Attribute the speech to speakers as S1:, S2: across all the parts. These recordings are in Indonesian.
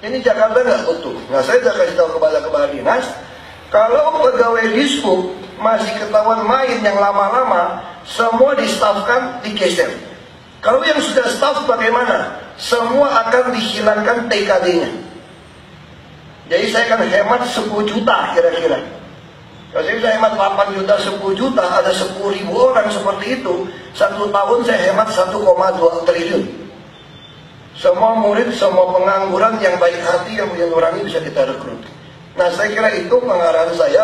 S1: Ini Jakarta nggak utuh. Nah, saya sudah kasih tahu kepada kepala dinas, kalau pegawai dishub masih ketahuan main yang lama-lama, semua di-staffkan, digeser. Kalau yang sudah staff bagaimana? Semua akan dihilangkan TKD-nya. Jadi saya akan hemat 10 juta kira-kira. Kalau saya bisa hemat 8 juta, 10 juta, ada 10.000 orang seperti itu, 1 tahun saya hemat 1,2 triliun. Semua murid, semua pengangguran yang baik hati, yang punya nurani bisa kita rekrut. Nah, saya kira itu pengarahan saya.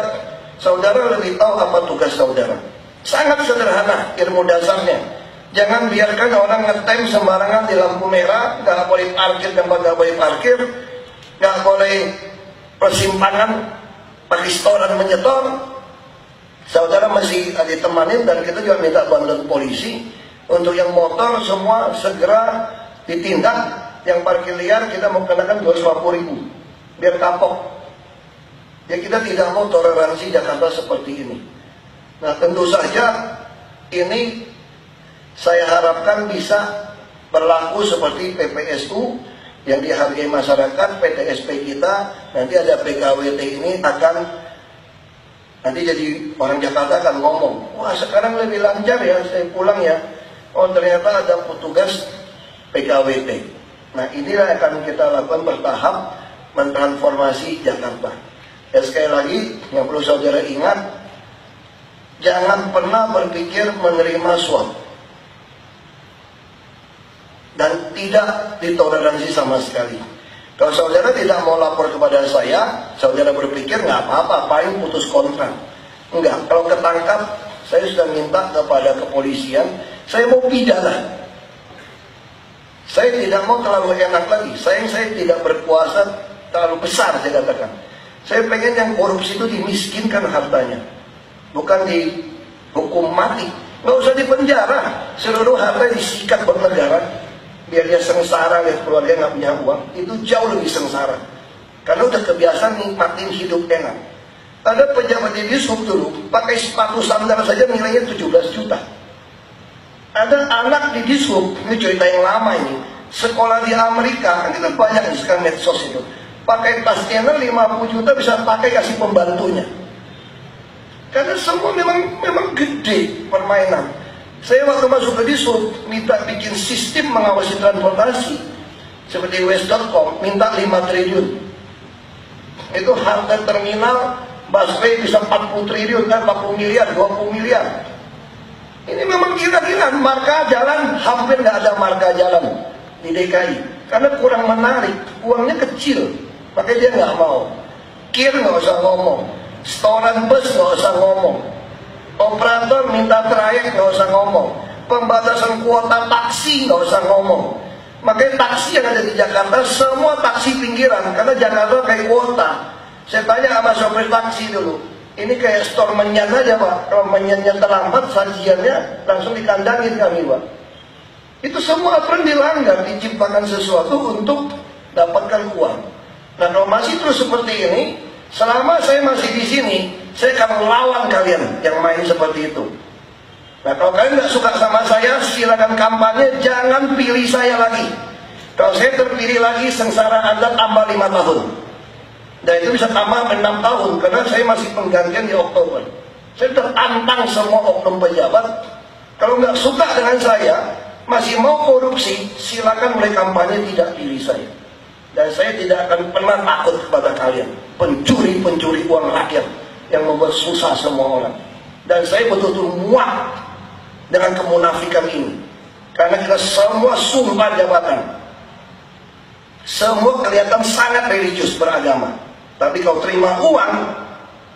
S1: Saudara lebih tahu apa tugas saudara. Sangat sederhana ilmu dasarnya. Jangan biarkan orang ngetem sembarangan di lampu merah, nggak boleh parkir dan nggak boleh parkir, nggak boleh persimpangan pakai setoran menyetor. Saudara masih ditemanin, dan kita juga minta bantuan polisi untuk yang motor semua segera ditindak. Yang parkir liar kita mau kenakan 250.000 biar kapok. Ya, kita tidak mau toleransi Jakarta seperti ini. Nah, tentu saja ini saya harapkan bisa berlaku seperti PPSU yang dihargai masyarakat, PTSP kita. Nanti ada PKWT ini akan, nanti jadi orang Jakarta akan ngomong, wah sekarang lebih lancar ya, saya pulang ya, oh ternyata ada petugas PKWT. Nah, inilah akan kita lakukan bertahap mentransformasi Jakarta. Ya, sekali lagi yang perlu saudara ingat, jangan pernah berpikir menerima suap dan tidak ditoleransi sama sekali. Kalau saudara tidak mau lapor kepada saya, saudara berpikir nggak apa-apa, paling putus kontrak. Enggak, kalau ketangkap, saya sudah minta kepada kepolisian, saya mau pidana. Saya tidak mau terlalu enak lagi. Saya tidak berkuasa terlalu besar, saya katakan. Saya pengen yang korupsi itu dimiskinkan hartanya, bukan dihukum mati. Nggak usah dipenjara, seluruh harta disikat buat negara, biar dia sengsara, lihat keluarga nggak punya uang. Itu jauh lebih sengsara, karena udah kebiasaan nikmatin hidup enak. Ada pejabat di dishub dulu pakai sepatu sandal saja nilainya 17 juta. Ada anak di dishub, ini cerita yang lama ini, sekolah di Amerika, kan kita banyak sekarang medsos itu, pakai tas Chanel 50 juta bisa pakai kasih pembantunya. Karena semua memang gede permainan. Saya waktu masuk ke dishub minta bikin sistem mengawasi transportasi seperti West.com, minta 5 triliun. Itu harga terminal busway bisa 40 triliun, kan 40 miliar, 20 miliar. Ini memang gila-gila. Marka jalan hampir nggak ada marka jalan di DKI karena kurang menarik, uangnya kecil. Makanya dia nggak mau. Kir nggak usah ngomong, setoran bus nggak usah ngomong, operator minta trayek nggak usah ngomong, pembatasan kuota taksi nggak usah ngomong. Makanya taksi yang ada di Jakarta semua taksi pinggiran, karena Jakarta kayak kuota. Saya tanya sama sopir taksi dulu, ini kayak store menyan aja Pak, kalau menyannya terlambat sajiannya langsung dikandangin kami Pak. Itu semua aturan dilanggar, diciptakan sesuatu untuk dapatkan uang. Nah, kalau masih terus seperti ini, selama saya masih di sini, saya akan melawan kalian yang main seperti itu. Nah, kalau kalian nggak suka sama saya, silakan kampanye, jangan pilih saya lagi. Kalau saya terpilih lagi, sengsara Anda tambah 5 tahun. Dan itu bisa tambah 6 tahun, karena saya masih penggantian di Oktober. Saya tertantang semua oknum pejabat. Kalau nggak suka dengan saya, masih mau korupsi, silakan mulai kampanye tidak pilih saya. Dan saya tidak akan pernah takut kepada kalian, pencuri-pencuri uang rakyat yang membuat susah semua orang. Dan saya betul-betul muak dengan kemunafikan ini, karena kita semua sumpah jabatan, semua kelihatan sangat religius beragama. Tapi kalau terima uang,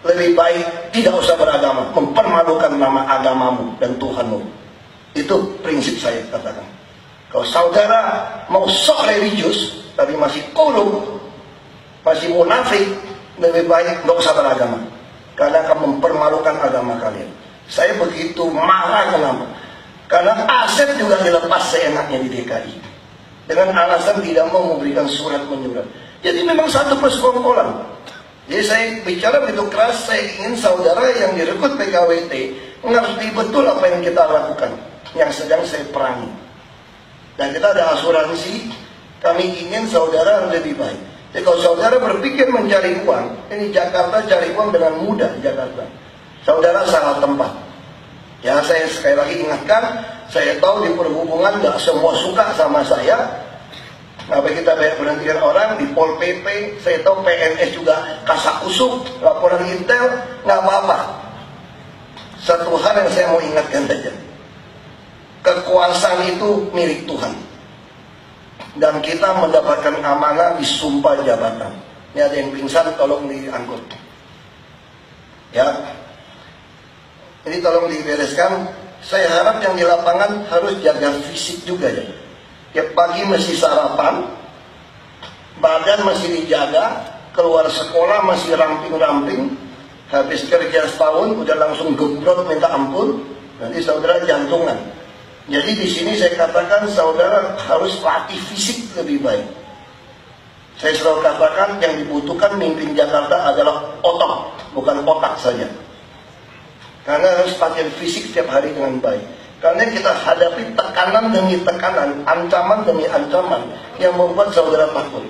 S1: lebih baik tidak usah beragama, mempermalukan nama agamamu dan Tuhanmu. Itu prinsip saya katakan. Kalau saudara mau sok religius tapi masih korup, masih munafik, lebih baik nggak usah beragama, karena akan mempermalukan agama kalian. Saya begitu marah, kenapa? Karena aset juga dilepas seenaknya di DKI dengan alasan tidak mau memberikan surat menyurat. Jadi memang satu persekongkolan. Jadi saya bicara begitu keras, saya ingin saudara yang direkrut PKWT mengerti betul apa yang kita lakukan, yang sedang saya perangi. Dan kita ada asuransi. Kami ingin saudara lebih baik. Jadi kalau saudara berpikir mencari uang, ini Jakarta cari uang dengan mudah Jakarta. Saudara salah tempat. Ya, saya sekali lagi ingatkan, saya tahu di perhubungan nggak semua suka sama saya. Kenapa kita banyak berhentikan orang di Pol PP? Saya tahu PNS juga kasak kusuk, laporan intel, nggak apa-apa. Satu hal yang saya mau ingatkan saja, kekuasaan itu milik Tuhan. Dan kita mendapatkan amanah di sumpah jabatan. Ini ada yang pingsan, tolong diangkut. Ya, ini tolong dibereskan. Saya harap yang di lapangan harus jaga fisik juga ya. Tiap pagi mesti sarapan, badan masih dijaga, keluar sekolah masih ramping-ramping, habis kerja setahun udah langsung gembrot minta ampun, nanti saudara jantungan. Jadi di sini saya katakan saudara harus latih fisik lebih baik. Saya selalu katakan yang dibutuhkan mimpin Jakarta adalah otot, bukan otak saja. Karena harus latihan fisik setiap hari dengan baik. Karena kita hadapi tekanan demi tekanan, ancaman demi ancaman yang membuat saudara takut.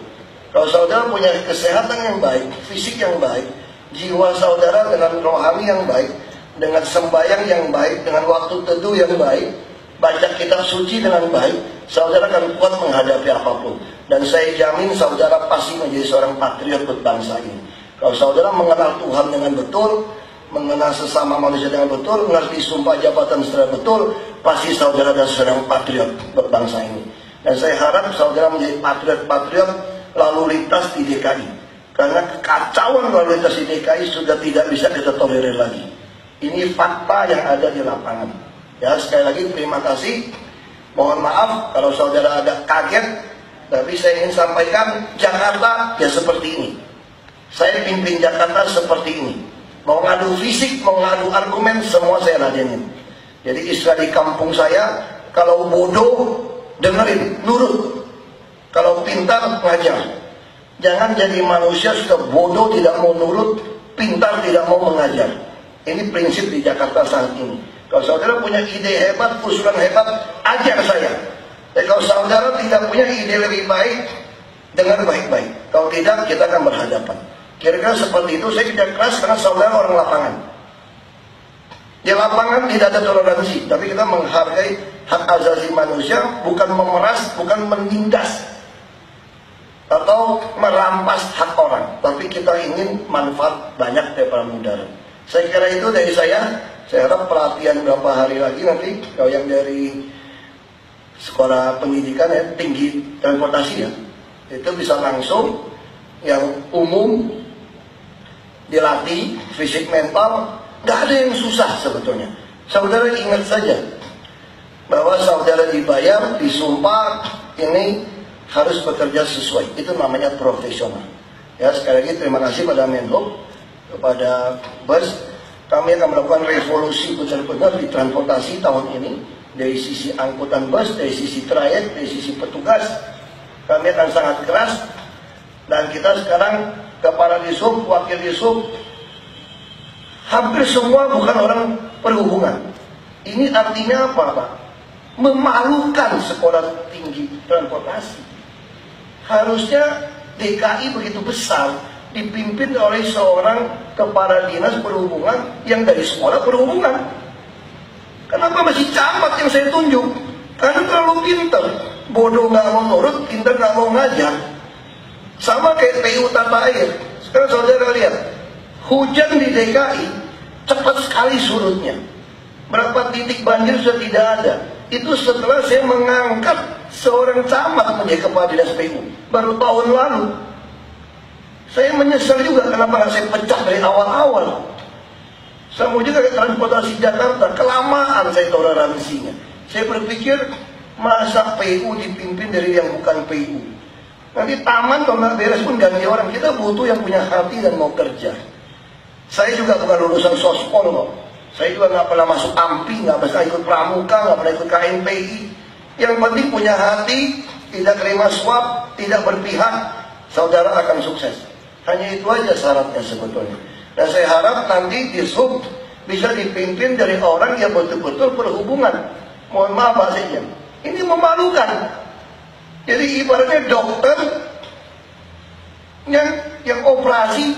S1: Kalau saudara punya kesehatan yang baik, fisik yang baik, jiwa saudara dengan rohani yang baik, dengan sembahyang yang baik, dengan waktu teduh yang baik, baca kitab suci dengan baik, saudara akan kuat menghadapi apapun. Dan saya jamin saudara pasti menjadi seorang patriot buat bangsa ini. Kalau saudara mengenal Tuhan dengan betul, mengenal sesama manusia dengan betul, mengerti sumpah jabatan secara betul, pasti saudara adalah seorang patriot buat bangsa ini. Dan saya harap saudara menjadi patriot-patriot lalu lintas di DKI. Karena kekacauan lalu lintas di DKI sudah tidak bisa kita tolerir lagi. Ini fakta yang ada di lapangan. Ya, sekali lagi terima kasih. Mohon maaf kalau saudara ada kaget, tapi saya ingin sampaikan Jakarta ya seperti ini. Saya pimpin Jakarta seperti ini. Mau ngadu fisik, mau ngadu argumen, semua saya ladenin. Jadi istilah di kampung saya, kalau bodoh dengerin, nurut. Kalau pintar ngajar. Jangan jadi manusia sudah bodoh tidak mau nurut, pintar tidak mau mengajar. Ini prinsip di Jakarta saat ini. Kalau saudara punya ide hebat, usulan hebat, ajar saya. Dan kalau saudara tidak punya ide lebih baik, dengar baik-baik. Kalau tidak, kita akan berhadapan. Kira-kira seperti itu. Saya kerja keras karena saudara orang lapangan. Di lapangan tidak ada toleransi, tapi kita menghargai hak asasi manusia, bukan memeras, bukan menindas atau merampas hak orang, tapi kita ingin manfaat banyak daripada mudarat. Saya kira itu dari saya. Saya harap pelatihan berapa hari lagi nanti, kalau yang dari sekolah pendidikan ya, tinggi transportasi ya, itu bisa langsung, yang umum dilatih fisik mental, nggak ada yang susah sebetulnya. Saudara ingat saja bahwa saudara dibayar, disumpah, ini harus bekerja sesuai. Itu namanya profesional. Ya, sekali lagi terima kasih pada Menhub, kepada Bus. Kami akan melakukan revolusi benar-benar di transportasi tahun ini. Dari sisi angkutan bus, dari sisi trayek, dari sisi petugas. Kami akan sangat keras. Dan kita sekarang Kepala Disub, Wakil Disub, hampir semua bukan orang perhubungan. Ini artinya apa, Pak? Memalukan sekolah tinggi transportasi. Harusnya DKI begitu besar, dipimpin oleh seorang kepala dinas perhubungan yang dari sekolah perhubungan. Kenapa masih camat yang saya tunjuk? Karena terlalu pintar. Bodoh nggak mau nurut, pintar nggak mau ngajar. Sama kayak PU tata air. Sekarang saudara lihat, hujan di DKI cepat sekali surutnya. Berapa titik banjir sudah tidak ada. Itu setelah saya mengangkat seorang camat menjadi kepala dinas PU baru tahun lalu. Saya menyesal juga kenapa saya pecah dari awal-awal. Sama juga transportasi Jakarta, kelamaan saya toleransinya. Saya berpikir masa PU dipimpin dari yang bukan PU. Nanti taman kalau nggak beres pun ganti orang. Kita butuh yang punya hati dan mau kerja. Saya juga bukan lulusan sospol kok. Saya juga nggak pernah masuk AMPI, nggak pernah ikut pramuka, nggak pernah ikut KNPI. Yang penting punya hati, tidak terima suap, tidak berpihak, saudara akan sukses. Hanya itu aja syaratnya sebetulnya. Dan saya harap nanti Disub bisa dipimpin dari orang yang betul-betul perhubungan. Mohon maaf Pak Sekjen, ini memalukan. Jadi ibaratnya dokter yang operasi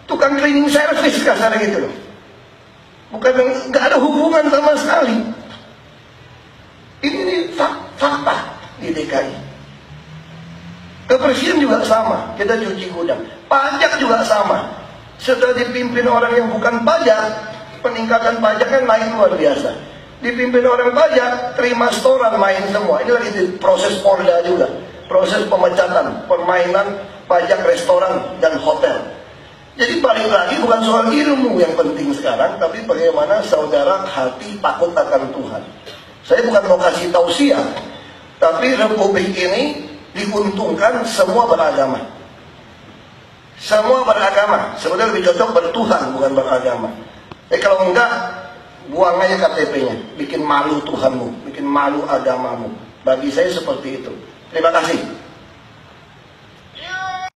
S1: tukang cleaning service kasarnya gitu loh. Bukan, nggak ada hubungan sama sekali. Ini fakta di DKI. Kebersihan juga sama, kita cuci gudang. Pajak juga sama. Setelah dipimpin orang yang bukan pajak, peningkatan pajaknya naik luar biasa. Dipimpin orang pajak, terima setoran main semua. Ini lagi proses Polda juga. Proses pemecatan, permainan pajak restoran dan hotel. Jadi balik lagi bukan soal ilmu yang penting sekarang, tapi bagaimana saudara hati takut akan Tuhan. Saya bukan mau kasih tausiah, tapi Republik ini diuntungkan semua beragama. Semua beragama. Sebenarnya lebih cocok bertuhan bukan beragama. Kalau enggak, buang aja KTP-nya. Bikin malu Tuhanmu, bikin malu agamamu. Bagi saya seperti itu. Terima kasih.